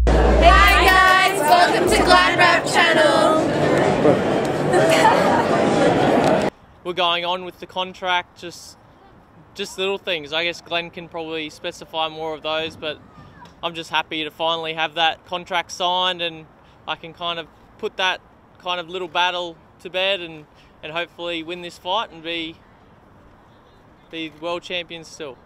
Hi guys, welcome to GladrapChannel. We're going on with the contract, just little things. I guess Glenn can probably specify more of those, but I'm just happy to finally have that contract signed, and I can kind of put that kind of little battle to bed and hopefully win this fight and be world champion still.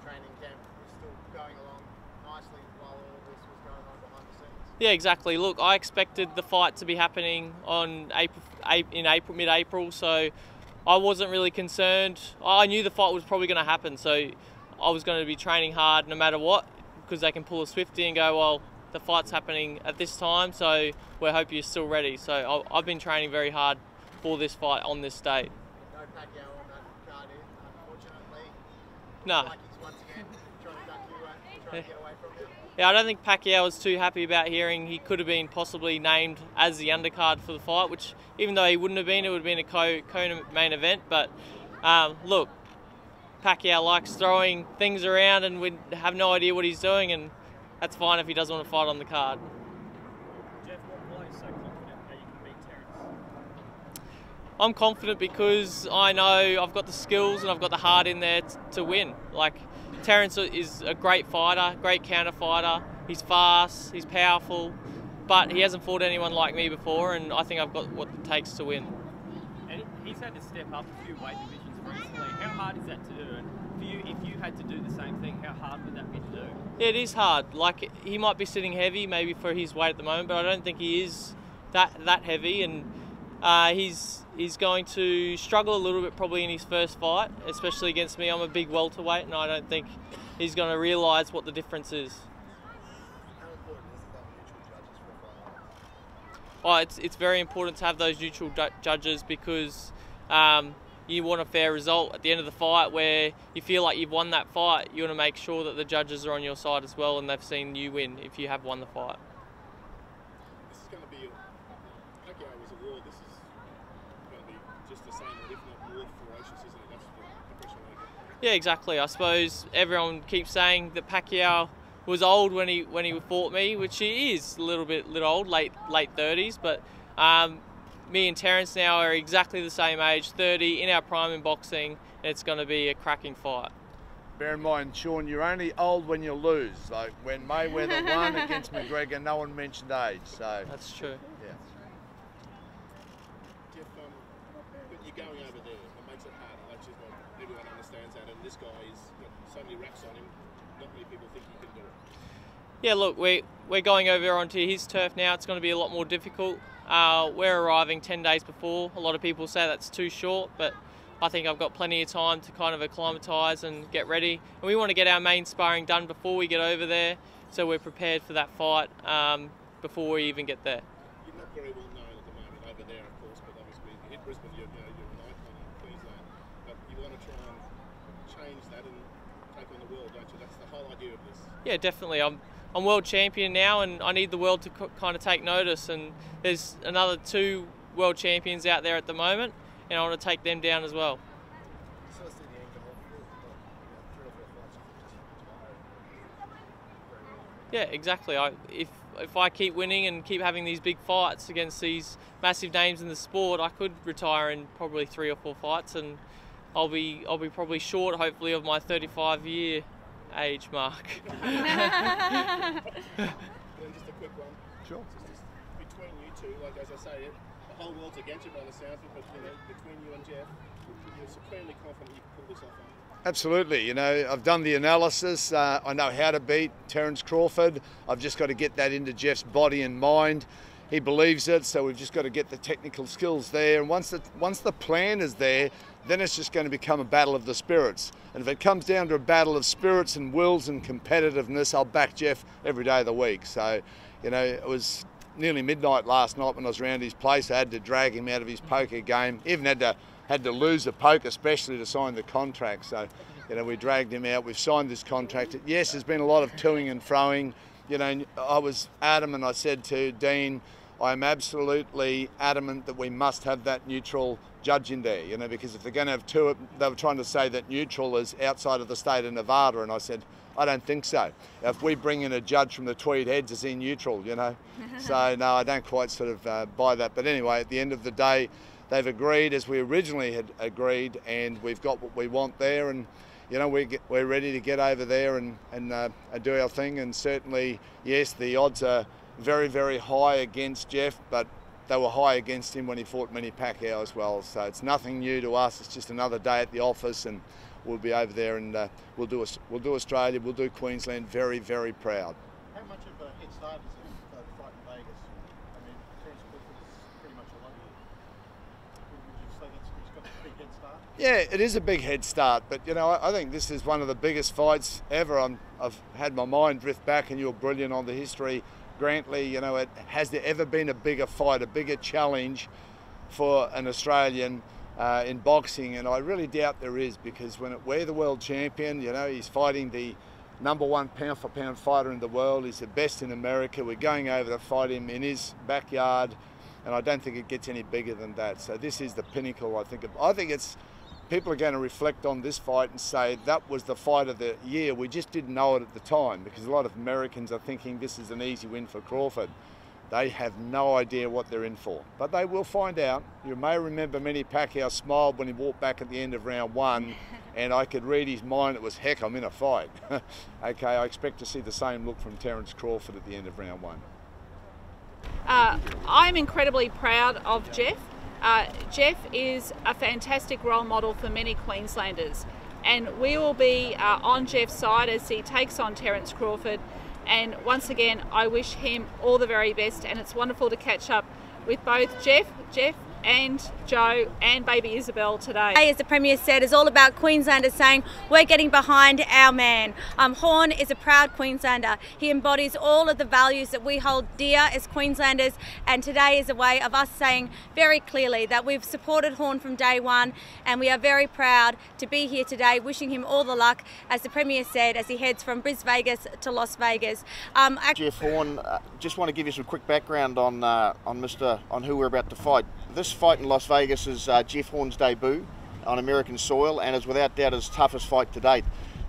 Training camp was still going along nicely while all this was going on behind the scenes. Yeah, exactly. Look, I expected the fight to be happening in mid-April, so I wasn't really concerned. I knew the fight was probably going to happen, so I was going to be training hard no matter what, because they can pull a Swifty and go, well, the fight's happening at this time, so we hope you're still ready. So I've been training very hard for this fight on this date. No Pacquiao on that card, unfortunately. No. Like he's once again trying to duck you, trying to get away from you. Yeah, I don't think Pacquiao was too happy about hearing he could have been possibly named as the undercard for the fight, which even though he wouldn't have been, it would have been a co-main event. But look, Pacquiao likes throwing things around and we have no idea what he's doing, and that's fine if he doesn't want to fight on the card. Jeff, why are you so confident that you can beat Terrence? I'm confident because I know I've got the skills and I've got the heart in there to win. Like, Terrence is a great fighter, great counter fighter. He's fast, he's powerful, but he hasn't fought anyone like me before, and I think I've got what it takes to win. And he's had to step up a few weight divisions recently. How hard is that to do? And for you, if you had to do the same thing, how hard would that be to do? Yeah, it is hard. Like, he might be sitting heavy maybe for his weight at the moment, but I don't think he is that heavy, and he's going to struggle a little bit probably in his first fight, especially against me. I'm a big welterweight, and I don't think he's going to realise what the difference is. How important is it to have neutral judges for a fight? Oh, it's very important to have those neutral judges because you want a fair result at the end of the fight where you feel like you've won that fight. You want to make sure that the judges are on your side as well and they've seen you win if you have won the fight. This is going to be, Pacquiao was a war, this is going to be just the same, if not more ferocious, isn't it? That's the impression I get. Yeah, exactly. I suppose everyone keeps saying that Pacquiao was old when he fought me, which he is a little old, late 30s, but me and Terrence now are exactly the same age, 30, in our prime in boxing, and it's going to be a cracking fight. Bear in mind, Sean, you're only old when you lose. Like when Mayweather won against McGregor, no one mentioned age. So That's true. Yeah. Jeff, but you're going over there, it makes it hard. Like, just like everyone understands that, and this guy has got so many raps on him, not many people think he can do it. Yeah, look, we're going over onto his turf now. It's going to be a lot more difficult. We're arriving 10 days before. A lot of people say that's too short, but I think I've got plenty of time to kind of acclimatise and get ready. And we want to get our main sparring done before we get over there, so we're prepared for that fight before we even get there. You're not very well known at the moment over there, of course, but obviously if you hit Brisbane, you're an icon in Queensland. But you want to try and change that and take on the world, don't you? That's the whole idea of this. Yeah, definitely. I'm world champion now, and I need the world to kind of take notice. And there's another 2 world champions out there at the moment, and I want to take them down as well. Sort of see the end goal, 3 or 4 fights, just Yeah, exactly. If I keep winning and keep having these big fights against these massive names in the sport, I could retire in probably 3 or 4 fights, and I'll be probably short, hopefully, of my 35-year age mark. Then just a quick one. Sure. Just between you two, like as I say, the whole world's against you by the sounds of it, but between you and Jeff, you're supremely confident you can pull this off. Absolutely. You know, I've done the analysis. I know how to beat Terrence Crawford. I've just got to get that into Jeff's body and mind. He believes it, so we've just got to get the technical skills there. And once the plan is there, then it's just going to become a battle of the spirits. And if it comes down to a battle of spirits and wills and competitiveness, I'll back Jeff every day of the week. So, you know, it was nearly midnight last night when I was around his place. I had to drag him out of his poker game. Even had to lose a poker, especially to sign the contract. So, you know, we dragged him out. We've signed this contract. Yes, there's been a lot of toing and froing. You know, I was adamant. I said to Dean, I'm absolutely adamant that we must have that neutral judge in there, you know, because if they're going to have 2, they were trying to say that neutral is outside of the state of Nevada, and I said, I don't think so. If we bring in a judge from the Tweed Heads, is he neutral, you know? So no, I don't quite sort of buy that. But anyway, at the end of the day, they've agreed as we originally had agreed, and we've got what we want there, and you know, we're ready to get over there and do our thing. And certainly, yes, the odds are very, very high against Jeff, but they were high against him when he fought Manny Pacquiao as well. So it's nothing new to us. It's just another day at the office, and we'll be over there, and we'll do Australia, we'll do Queensland very, very proud. How much of a head start is it for the fight in Vegas? I mean, Terence Crawford is pretty much alone. Would you say he's got a big head start? Yeah, it is a big head start, but you know, I think this is one of the biggest fights ever. I've had my mind drift back, and you're brilliant on the history, Grantley. You know, has there ever been a bigger fight, a bigger challenge for an Australian in boxing? And I really doubt there is, because we're the world champion. You know, he's fighting the #1 pound for pound fighter in the world. He's the best in America. We're going over to fight him in his backyard, and I don't think it gets any bigger than that. So this is the pinnacle, I think. I think it's, people are going to reflect on this fight and say that was the fight of the year. We just didn't know it at the time, because a lot of Americans are thinking this is an easy win for Crawford. They have no idea what they're in for, but they will find out. You may remember Manny Pacquiao smiled when he walked back at the end of round 1, and I could read his mind. It was, heck, I'm in a fight. Okay, I expect to see the same look from Terence Crawford at the end of round 1. I'm incredibly proud of Jeff. Jeff is a fantastic role model for many Queenslanders, and we will be on Jeff's side as he takes on Terence Crawford. And once again, I wish him all the very best, and it's wonderful to catch up with both Jeff and Joe and baby Isabel today. As the Premier said, is all about Queenslanders saying we're getting behind our man. Horn is a proud Queenslander. He embodies all of the values that we hold dear as Queenslanders, and today is a way of us saying very clearly that we've supported Horn from day one, and we are very proud to be here today, wishing him all the luck, as the Premier said, as he heads from Brisbane to Las Vegas. Jeff Horn, just want to give you some quick background on who we're about to fight. This fight in Las Vegas is Jeff Horn's debut on American soil, and is without doubt his toughest fight to date.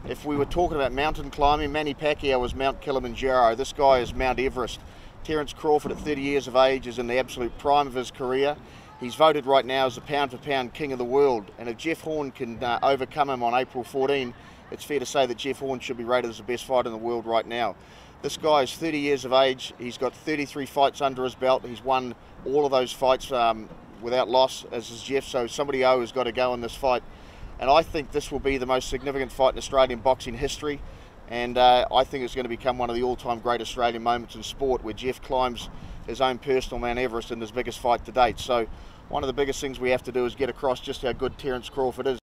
If we were talking about mountain climbing, Manny Pacquiao was Mount Kilimanjaro. This guy is Mount Everest. Terence Crawford at 30 years of age is in the absolute prime of his career. He's voted right now as the pound for pound king of the world, and if Jeff Horn can overcome him on April 14, it's fair to say that Jeff Horn should be rated as the best fighter in the world right now. This guy is 30 years of age. He's got 33 fights under his belt. He's won all of those fights without loss, as is Jeff, so somebody has got to go in this fight. And I think this will be the most significant fight in Australian boxing history, and I think it's going to become one of the all-time great Australian moments in sport, where Jeff climbs his own personal Mount Everest in his biggest fight to date. So one of the biggest things we have to do is get across just how good Terence Crawford is.